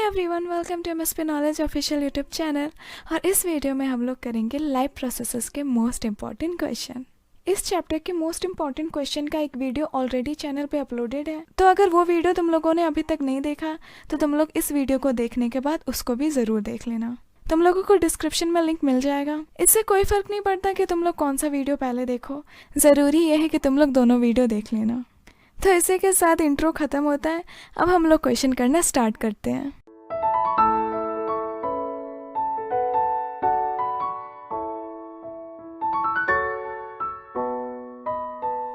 Everyone, welcome to MSP knowledge official YouTube channel. और इस video में हम लोग करेंगे लाइफ प्रोसेसेस के मोस्ट इम्पॉर्टेंट क्वेश्चन। इस चैप्टर के मोस्ट इम्पॉर्टेंट क्वेश्चन का एक वीडियो ऑलरेडी चैनल पे अपलोडेड है, तो अगर वो वीडियो तुम लोगों ने अभी तक नहीं देखा तो तुम लोग इस वीडियो को देखने के बाद उसको भी ज़रूर देख लेना। तुम लोगों को डिस्क्रिप्शन में लिंक मिल जाएगा। इससे कोई फ़र्क नहीं पड़ता कि तुम लोग कौन सा वीडियो पहले देखो, ज़रूरी ये है कि तुम लोग दोनों वीडियो देख लेना। तो इसी के साथ इंट्रो ख़त्म होता है। अब हम लोग क्वेश्चन करना स्टार्ट करते हैं।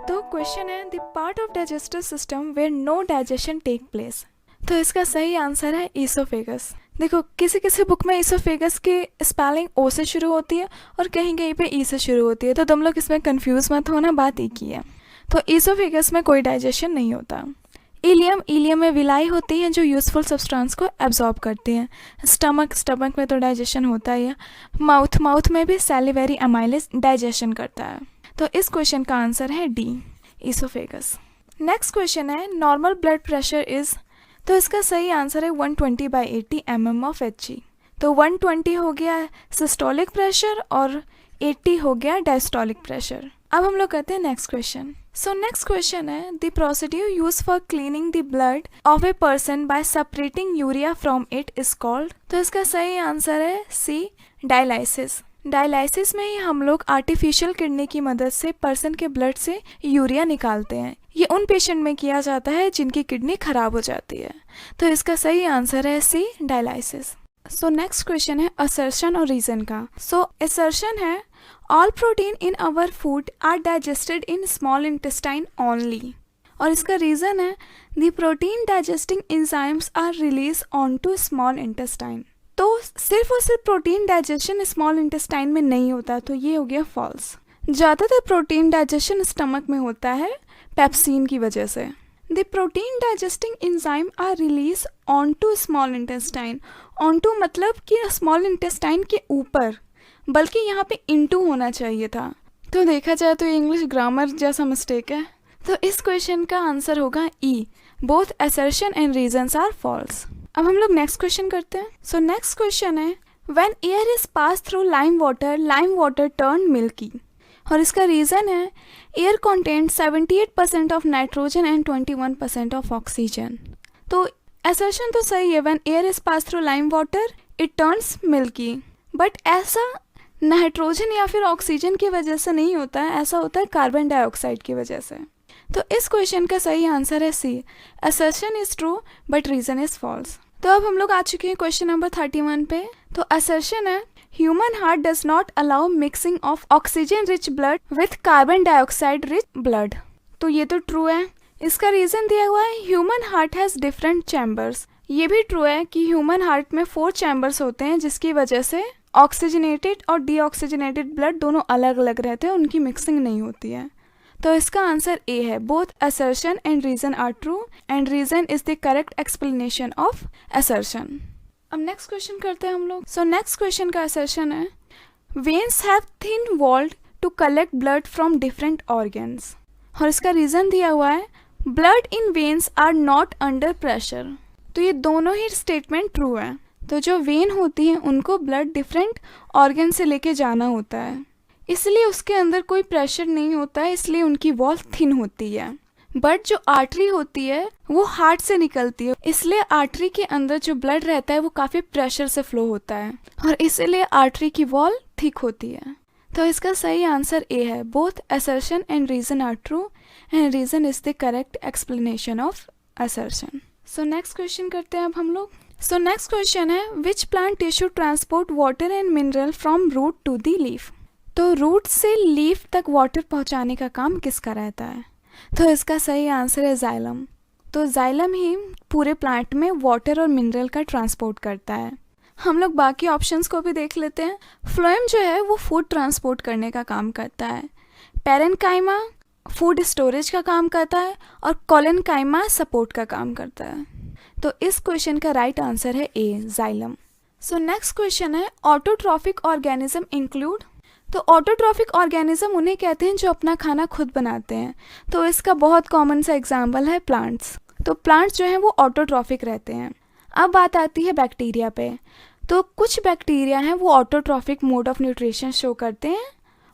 तो क्वेश्चन है the part of digestive system where no digestion take place. तो इसका सही आंसर है ईसोफेगस। देखो, किसी किसी बुक में ईसोफेगस की स्पेलिंग ओ से शुरू होती है और कहीं कहीं पे ई से शुरू होती है, तो तुम लोग इसमें कंफ्यूज मत होना, बात एक ही है। तो ईसोफेगस में कोई डाइजेशन नहीं होता। इलियम में विलाई होती है जो यूजफुल सब्सटेंस को एब्जॉर्ब करती है। स्टमक में तो डाइजेशन होता ही है। माउथ में भी सैलिवरी अमाइलेज डाइजेशन करता है। तो इस क्वेश्चन का आंसर है डी, ईसोफेगस। नेक्स्ट क्वेश्चन है नॉर्मल ब्लड प्रेशर इज। तो इसका सही आंसर है 120/80 mm ऑफ Hg। तो 120 हो गया सिस्टोलिक प्रेशर और 80 हो गया डायस्टोलिक प्रेशर। अब हम लोग करते हैं next question. So next question है the procedure use for cleaning the blood of a person by separating urea from it is called. तो इसका सही आंसर है सी, डायलाइसिस। डायलाइसिस में ही हम लोग आर्टिफिशियल किडनी की मदद से पर्सन के ब्लड से यूरिया निकालते हैं। ये उन पेशेंट में किया जाता है जिनकी किडनी खराब हो जाती है। तो इसका सही आंसर है C, dialysis. So next question है असर्शन और रीजन का। सो असर्शन है all protein in our food are digested in small intestine only. और इसका रीजन है the protein digesting enzymes are release on to small intestine. तो सिर्फ और सिर्फ प्रोटीन डाइजेशन स्मॉल इंटेस्टाइन में नहीं होता, तो ये हो गया फॉल्स। ज़्यादातर प्रोटीन डाइजेशन स्टमक में होता है पेप्सिन की वजह से। The protein digesting enzyme are release on to small intestine. On to मतलब कि स्मॉल इंटेस्टाइन के ऊपर, बल्कि यहाँ पे इनटू होना चाहिए था। तो देखा जाए तो इंग्लिश ग्रामर जैसा मिस्टेक है। तो इस क्वेश्चन का आंसर होगा E, both assertion and reasons are false. अब हम लोग नेक्स्ट क्वेश्चन करते हैं। सो नेक्स्ट क्वेश्चन है when air is pass through lime water turn milky. और इसका रीज़न है air content 78% of nitrogen and 21% of oxygen. तो असर्शन तो सही है, when air is pass through lime water it turns milky, but ऐसा nitrogen या फिर ऑक्सीजन की वजह से नहीं होता है, ऐसा होता है कार्बन डाइऑक्साइड की वजह से। तो इस क्वेश्चन का सही आंसर है C, assertion is true but reason is false. तो अब हम लोग आ चुके हैं क्वेश्चन नंबर 31 पे। तो असर्शन है human heart does not allow mixing of oxygen rich blood with carbon dioxide rich blood. तो ये तो ट्रू है। इसका रीजन दिया हुआ है human heart has different chambers. ये भी ट्रू है कि ह्यूमन हार्ट में 4 चैम्बर्स होते हैं, जिसकी वजह से ऑक्सीजनेटेड और डीऑक्सीजनेटेड ब्लड दोनों अलग अलग रहते हैं, उनकी मिक्सिंग नहीं होती है। तो इसका आंसर ए है, both assertion and reason are true and reason is the correct explanation of assertion. अब नेक्स्ट क्वेश्चन करते हैं हम लोग। सो नेक्स्ट क्वेश्चन का असर्शन है veins have thin walled to collect blood from different organs. और इसका रीजन दिया हुआ है blood in veins are not under pressure. तो ये दोनों ही स्टेटमेंट ट्रू है। तो जो वेन होती है उनको ब्लड डिफरेंट ऑर्गन से लेके जाना होता है, इसलिए उसके अंदर कोई प्रेशर नहीं होता है, इसलिए उनकी वॉल थिन होती है। बट जो आर्टरी होती है वो हार्ट से निकलती है, इसलिए आर्टरी के अंदर जो ब्लड रहता है वो काफ़ी प्रेशर से फ्लो होता है और इसीलिए आर्टरी की वॉल थिक होती है। तो इसका सही आंसर ए है, both assertion and reason are true and reason is the correct explanation of assertion. So next question करते हैं अब हम लोग। सो नेक्स्ट क्वेश्चन है which plant tissue transport water and mineral from root to the leaf. तो root से leaf तक water पहुंचाने का काम किसका रहता है? तो इसका सही आंसर है जाइलम। तो जाइलम ही पूरे प्लांट में वाटर और मिनरल का ट्रांसपोर्ट करता है। हम लोग बाकी ऑप्शंस को भी देख लेते हैं। फ्लोएम जो है वो फूड ट्रांसपोर्ट करने का काम करता है, पैरेन्काइमा फूड स्टोरेज का काम करता है और कोलेनकाइमा सपोर्ट का काम करता है। तो इस क्वेश्चन का राइट आंसर है ए, जाइलम। सो नेक्स्ट क्वेश्चन है ऑटोट्रॉफिक ऑर्गेनिज्म इंक्लूड। तो ऑटोट्रॉफिक ऑर्गेनिज्म उन्हें कहते हैं जो अपना खाना खुद बनाते हैं। तो इसका बहुत कॉमन सा एग्जाम्पल है प्लांट्स। तो प्लांट्स जो हैं वो ऑटोट्रॉफिक रहते हैं। अब बात आती है बैक्टीरिया पे। तो कुछ बैक्टीरिया हैं वो autotrophic mode of nutrition show करते हैं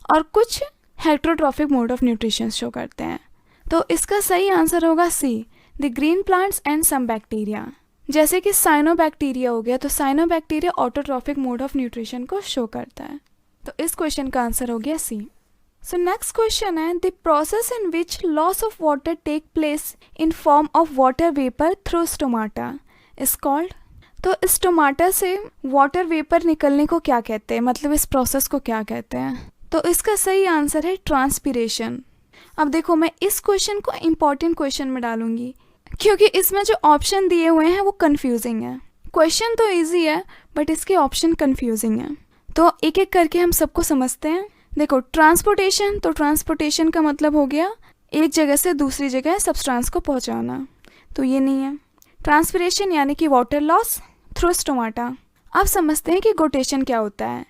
और कुछ heterotrophic mode of nutrition show करते हैं। तो इसका सही आंसर होगा C, the green plants and some bacteria. जैसे कि साइनोबैक्टीरिया हो गया, तो cyanobacteria autotrophic mode of nutrition को शो करता है। तो इस क्वेश्चन का आंसर हो गया सी। सो नेक्स्ट क्वेश्चन है, the process in which loss of water take place in form of water vapour through stomata is called. तो स्टोमाटा से वाटर वेपर निकलने को क्या कहते हैं, मतलब इस प्रोसेस को क्या कहते हैं। तो इसका सही आंसर है ट्रांसपीरेशन। अब देखो, मैं इस क्वेश्चन को इम्पॉर्टेंट क्वेश्चन में डालूंगी क्योंकि इसमें जो ऑप्शन दिए हुए हैं वो कंफ्यूजिंग है। क्वेश्चन तो इजी है बट इसके ऑप्शन कंफ्यूजिंग है। तो एक एक करके हम सबको समझते हैं। देखो, ट्रांसपोर्टेशन, तो ट्रांसपोर्टेशन का मतलब हो गया एक जगह से दूसरी जगह सब्सटेंस को पहुंचाना, तो ये नहीं है। ट्रांसपिरेशन यानी कि वाटर लॉस थ्रू स्टोमाटा। अब समझते हैं कि गोटेशन क्या होता है।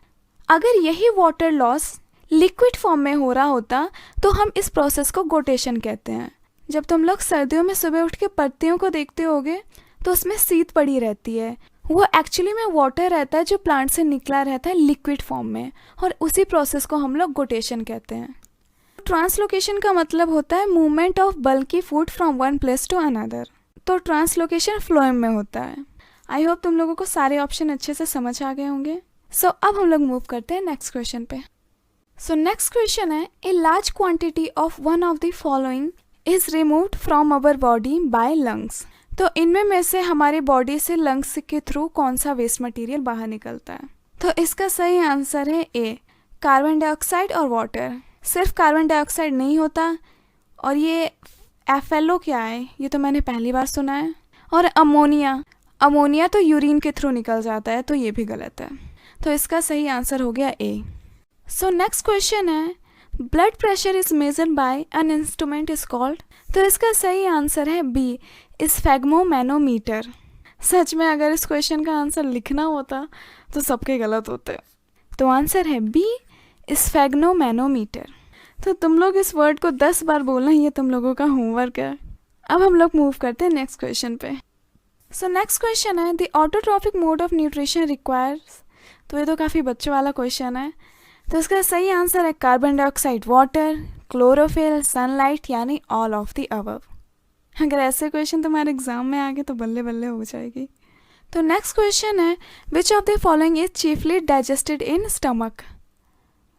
अगर यही वाटर लॉस लिक्विड फॉर्म में हो रहा होता तो हम इस प्रोसेस को गोटेशन कहते हैं। जब तुम लोग सर्दियों में सुबह उठ के पत्तियों को देखते होगे तो उसमें शीत पड़ी रहती है, वो एक्चुअली में वाटर रहता है जो प्लांट से निकला रहता है लिक्विड फॉर्म में, और उसी प्रोसेस को हम लोग गोटेशन कहते हैं। ट्रांसलोकेशन का मतलब होता है movement of bulky food from one place to another. तो ट्रांसलोकेशन फ्लोएम में होता है। आई होप तुम लोगों को सारे ऑप्शन अच्छे से समझ आ गए होंगे। सो अब हम लोग मूव करते हैं नेक्स्ट क्वेश्चन पे। सो नेक्स्ट क्वेश्चन है, a large quantity of one of the following is removed from our body by lungs. तो इनमें में से हमारी बॉडी से लंग्स के थ्रू कौन सा वेस्ट मटेरियल बाहर निकलता है। तो इसका सही आंसर है ए, कार्बन डाइऑक्साइड और वाटर। सिर्फ कार्बन डाइऑक्साइड नहीं होता, और ये FLO क्या है ये तो मैंने पहली बार सुना है। और अमोनिया तो यूरिन के थ्रू निकल जाता है, तो ये भी गलत है। तो इसका सही आंसर हो गया ए। सो नेक्स्ट क्वेश्चन है, blood pressure is measured by an instrument is called. तो इसका सही आंसर है बी, स्फेग्मोमैनोमीटर। सच में अगर इस क्वेश्चन का आंसर लिखना होता तो सबके गलत होते। तो आंसर है बी, स्फेग्मोमैनोमीटर। तो तुम लोग इस वर्ड को 10 बार बोलना, ये तुम लोगों का होमवर्क है। अब हम लोग मूव करते हैं नेक्स्ट क्वेश्चन पे। सो नेक्स्ट क्वेश्चन है, the autotrophic mode of nutrition requires. तो ये तो काफ़ी बच्चों वाला क्वेश्चन है। तो इसका सही आंसर है carbon dioxide, water, chlorophyll, sunlight, यानी ऑल ऑफ द अबव। अगर ऐसे क्वेश्चन तुम्हारे एग्जाम में आ गए तो बल्ले बल्ले हो जाएगी। तो नेक्स्ट क्वेश्चन है, which of the following is chiefly digested in stomach.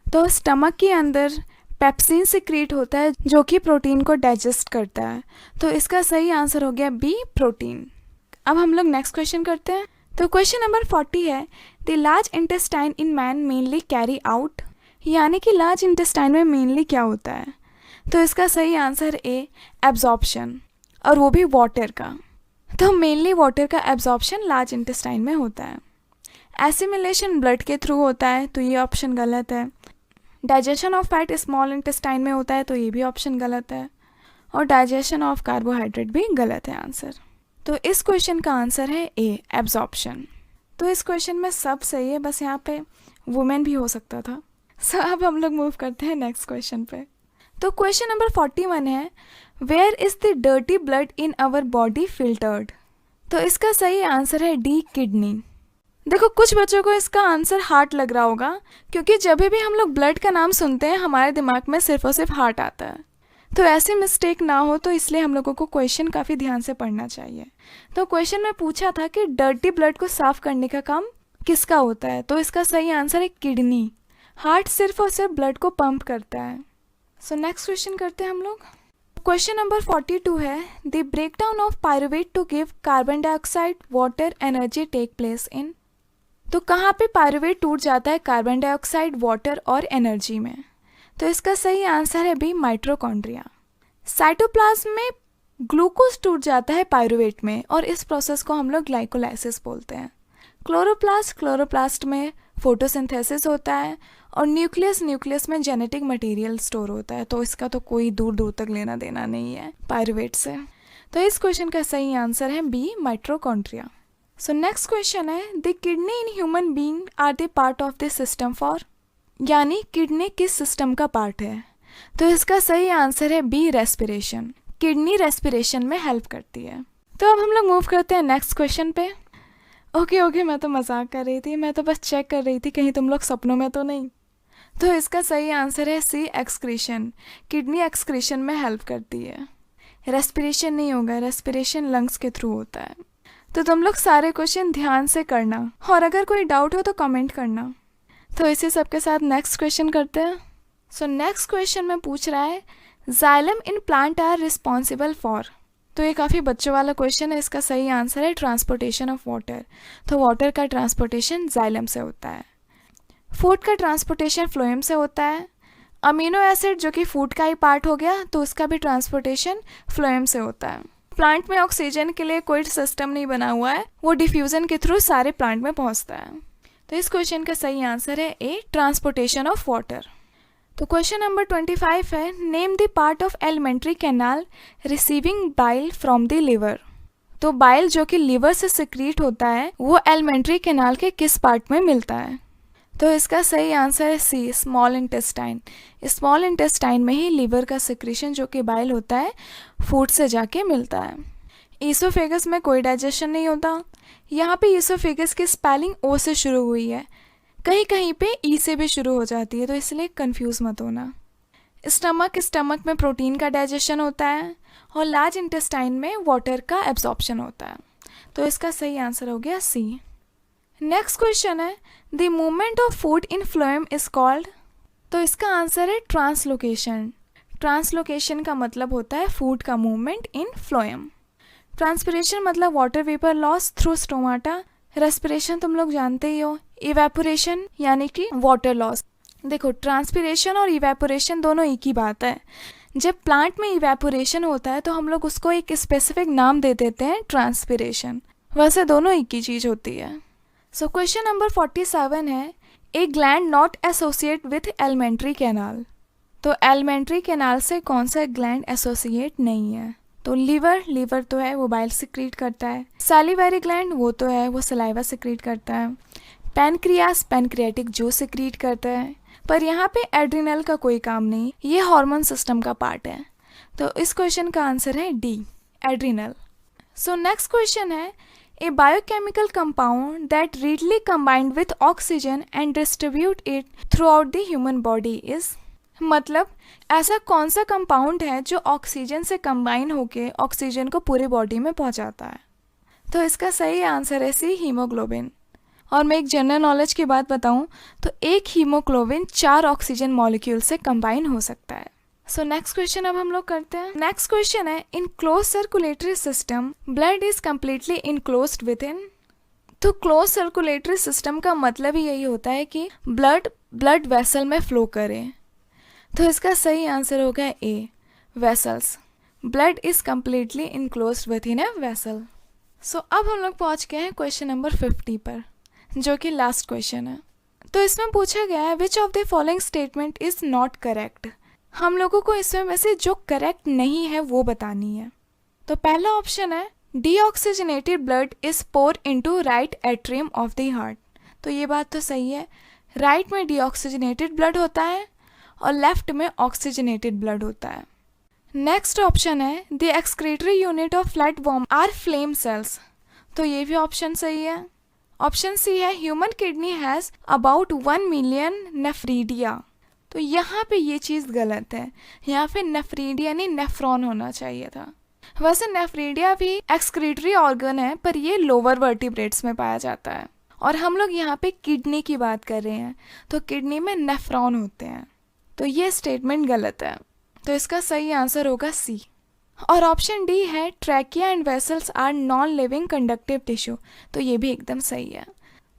तो स्टमक के अंदर पेप्सिन सिक्रीट होता है जो कि प्रोटीन को डाइजेस्ट करता है। तो इसका सही आंसर हो गया बी, प्रोटीन। अब हम लोग नेक्स्ट क्वेश्चन करते हैं। तो क्वेश्चन नंबर 40 है, the large intestine in man mainly carry out. यानी कि लार्ज इंटेस्टाइन में मेनली क्या होता है। तो इसका सही आंसर ए, एब्जॉर्प्शन, और वो भी वाटर का। तो मेनली वाटर का एब्जॉर्प्शन लार्ज इंटेस्टाइन में होता है। एसिमिलेशन ब्लड के थ्रू होता है, तो ये ऑप्शन गलत है। Digestion of fat small intestine में होता है, तो ये भी ऑप्शन गलत है। और डाइजेशन ऑफ कार्बोहाइड्रेट भी गलत है आंसर। तो इस क्वेश्चन का आंसर है ए, एब्जॉर्प्शन। तो इस क्वेश्चन में सब सही है, बस यहाँ पे वुमेन भी हो सकता था। सो अब हम लोग मूव करते हैं नेक्स्ट क्वेश्चन पे। तो क्वेश्चन नंबर 41 है, where is the dirty blood in our body filtered. तो इसका सही आंसर है डी, किडनी। देखो, कुछ बच्चों को इसका आंसर हार्ट लग रहा होगा क्योंकि जब भी हम लोग ब्लड का नाम सुनते हैं हमारे दिमाग में सिर्फ और सिर्फ हार्ट आता है। तो ऐसी मिस्टेक ना हो, तो इसलिए हम लोगों को क्वेश्चन काफ़ी ध्यान से पढ़ना चाहिए। तो क्वेश्चन में पूछा था कि डर्टी ब्लड को साफ करने का काम किसका होता है। तो इसका सही आंसर है किडनी। हार्ट सिर्फ और सिर्फ ब्लड को पंप करता है। सो नेक्स्ट क्वेश्चन करते हैं हम लोग। क्वेश्चन नंबर 42 है, the breakdown of pyruvate to give carbon dioxide water energy take place in. तो कहाँ पे पायरुवेट टूट जाता है कार्बन डाइऑक्साइड, वाटर और एनर्जी में। तो इसका सही आंसर है बी, माइटोकॉन्ड्रिया। साइटोप्लाज्म में ग्लूकोज टूट जाता है पायरुवेट में, और इस प्रोसेस को हम लोग ग्लाइकोलाइसिस बोलते हैं। क्लोरोप्लास्ट में फोटोसिंथेसिस होता है, और न्यूक्लियस में जेनेटिक मटेरियल स्टोर होता है। तो इसका तो कोई दूर दूर तक लेना देना नहीं है पायरुवेट से। तो इस क्वेश्चन का सही आंसर है B, mitochondria. So next question है, the kidney in human being are the part of the system for. यानी किडनी किस सिस्टम का पार्ट है। तो इसका सही आंसर है बी, रेस्पिरेशन। किडनी रेस्पिरेशन में हेल्प करती है। तो अब हम लोग मूव करते हैं नेक्स्ट क्वेश्चन पे। ओके ओके, मैं तो मजाक कर रही थी, मैं तो बस चेक कर रही थी कहीं तुम लोग सपनों में तो नहीं। तो इसका सही आंसर है सी, एक्सक्रीशन। किडनी एक्सक्रीशन में हेल्प करती है। रेस्पिरेशन नहीं होगा, रेस्पिरेशन लंग्स के थ्रू होता है। तो तुम लोग सारे क्वेश्चन ध्यान से करना, और अगर कोई डाउट हो तो कमेंट करना। तो इसी सब के साथ नेक्स्ट क्वेश्चन करते हैं। सो नेक्स्ट क्वेश्चन में पूछ रहा है xylem in plant are responsible for. तो ये काफ़ी बच्चों वाला क्वेश्चन है। इसका सही आंसर है ट्रांसपोर्टेशन ऑफ वाटर। तो वाटर का ट्रांसपोर्टेशन जाइलम से होता है। फूड का ट्रांसपोर्टेशन फ्लोएम से होता है। अमीनो एसिड जो कि फूड का ही पार्ट हो गया, तो उसका भी ट्रांसपोर्टेशन फ्लोएम से होता है। प्लांट में ऑक्सीजन के लिए कोई सिस्टम नहीं बना हुआ है, वो डिफ्यूजन के थ्रू सारे प्लांट में पहुंचता है। तो इस क्वेश्चन का सही आंसर है ए, ट्रांसपोर्टेशन ऑफ वाटर। तो क्वेश्चन नंबर 25 है name the part of alimentary canal receiving bile from the liver. तो बाइल जो कि लिवर से सिक्रीट होता है, वो एलिमेंट्री कैनाल के किस पार्ट में मिलता है। तो इसका सही आंसर है सी, स्मॉल इंटेस्टाइन। स्मॉल इंटेस्टाइन में ही लिवर का सिक्रीशन जो कि बाइल होता है, फूड से जाके मिलता है। ईसोफेगस में कोई डाइजेशन नहीं होता। यहाँ पे ईसोफेगस की स्पेलिंग ओ से शुरू हुई है, कहीं कहीं पे ई से भी शुरू हो जाती है, तो इसलिए कंफ्यूज मत होना। स्टमक में प्रोटीन का डाइजेशन होता है, और लार्ज इंटेस्टाइन में वाटर का एब्जॉर्प्शन होता है। तो इसका सही आंसर हो गया सी। नेक्स्ट क्वेश्चन है the movement of food in phloem is called. तो इसका आंसर है ट्रांसलोकेशन। ट्रांसलोकेशन का मतलब होता है फूड का मूवमेंट इन फ्लोएम। ट्रांसपिरेशन मतलब water vapour loss through stomata. Respiration तुम लोग जानते ही हो। इवेपोरेशन यानी कि वाटर लॉस। देखो, ट्रांसपिरेशन और इवेपोरेशन दोनों एक ही बात है। जब प्लांट में इवेपोरेशन होता है तो हम लोग उसको एक स्पेसिफिक नाम दे देते हैं, ट्रांसपिरेशन। वैसे दोनों एक ही चीज़ होती है। सो क्वेश्चन नंबर 47 है a gland not associate with alimentary canal. तो एलिमेंट्री कैनाल से कौन सा ग्लैंड एसोसिएट नहीं है। तो लीवर तो है, वो बाइल सिक्रीट करता है। सैलिवरी ग्लैंड वो तो है, वो सलाइवा सिक्रीट करता है। पैनक्रियास पैनक्रियाटिक जूस सिक्रीट करता है। पर यहाँ पे एड्रिनल का कोई काम नहीं, ये हार्मोन सिस्टम का पार्ट है। तो इस क्वेश्चन का आंसर है D, adrenal. So next question है a biochemical compound that readily combined with oxygen and distribute it throughout the human body is। मतलब ऐसा कौन सा कंपाउंड है जो ऑक्सीजन से कंबाइन होके ऑक्सीजन को पूरी बॉडी में पहुंचाता है। तो इसका सही आंसर है सी, हीमोग्लोबिन। और मैं एक जनरल नॉलेज की बात बताऊं तो एक हीमोग्लोबिन 4 ऑक्सीजन मॉलिक्यूल से कंबाइन हो सकता है। सो नेक्स्ट क्वेश्चन अब हम लोग करते हैं। नेक्स्ट क्वेश्चन है in close circulatory system blood is completely enclosed within. तो क्लोज सर्कुलेटरी सिस्टम का मतलब ही यही होता है कि ब्लड वेसल में फ्लो करे। तो इसका सही आंसर होगा A, vessels. Blood is completely enclosed within a vessel. So अब हम लोग पहुंच गए हैं क्वेश्चन नंबर 50 पर, जो कि लास्ट क्वेश्चन है। तो इसमें पूछा गया है which of the following statement is not correct. हम लोगों को इसमें में से जो करेक्ट नहीं है वो बतानी है। तो पहला ऑप्शन है deoxygenated blood is pour into right atrium of the heart. तो ये बात तो सही है, राइट में डीऑक्सीजनेटेड ब्लड होता है और लेफ्ट में ऑक्सीजनेटेड ब्लड होता है। नेक्स्ट ऑप्शन है the excretory unit of flat worm are flame cells. तो ये भी ऑप्शन सही है। ऑप्शन सी है human kidney has about 1 million nephridia. तो यहाँ पे ये चीज़ गलत है, यहाँ पे नेफ्रीडिया नहीं नेफ्रॉन होना चाहिए था। वैसे नेफ्रीडिया भी एक्सक्रीटरी ऑर्गन है, पर ये लोअर वर्टिब्रेट्स में पाया जाता है, और हम लोग यहाँ पे किडनी की बात कर रहे हैं, तो किडनी में नेफ्रॉन होते हैं। तो ये स्टेटमेंट गलत है। तो इसका सही आंसर होगा सी। और ऑप्शन डी है trachea and vessels are non living conductive tissue. तो ये भी एकदम सही है।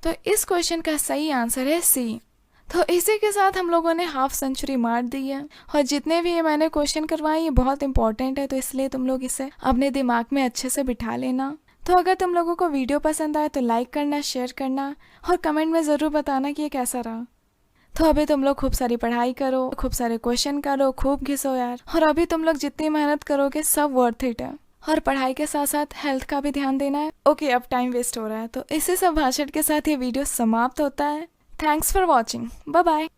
तो इस क्वेश्चन का सही आंसर है सी। तो इसी के साथ हम लोगों ने हाफ सेंचुरी मार दी है, और जितने भी ये मैंने क्वेश्चन करवाए ये बहुत इंपॉर्टेंट है, तो इसलिए तुम लोग इसे अपने दिमाग में अच्छे से बिठा लेना। तो अगर तुम लोगों को वीडियो पसंद आए तो लाइक करना, शेयर करना, और कमेंट में ज़रूर बताना कि ये कैसा रहा। तो अभी तुम लोग खूब सारी पढ़ाई करो, खूब सारे क्वेश्चन करो, खूब घिसो यार। और अभी तुम लोग जितनी मेहनत करोगे सब वर्थ इट है। और पढ़ाई के साथ साथ हेल्थ का भी ध्यान देना है। ओके, अब टाइम वेस्ट हो रहा है, तो इसी सब भाषण के साथ ये वीडियो समाप्त होता है। Thanks for watching. Bye bye.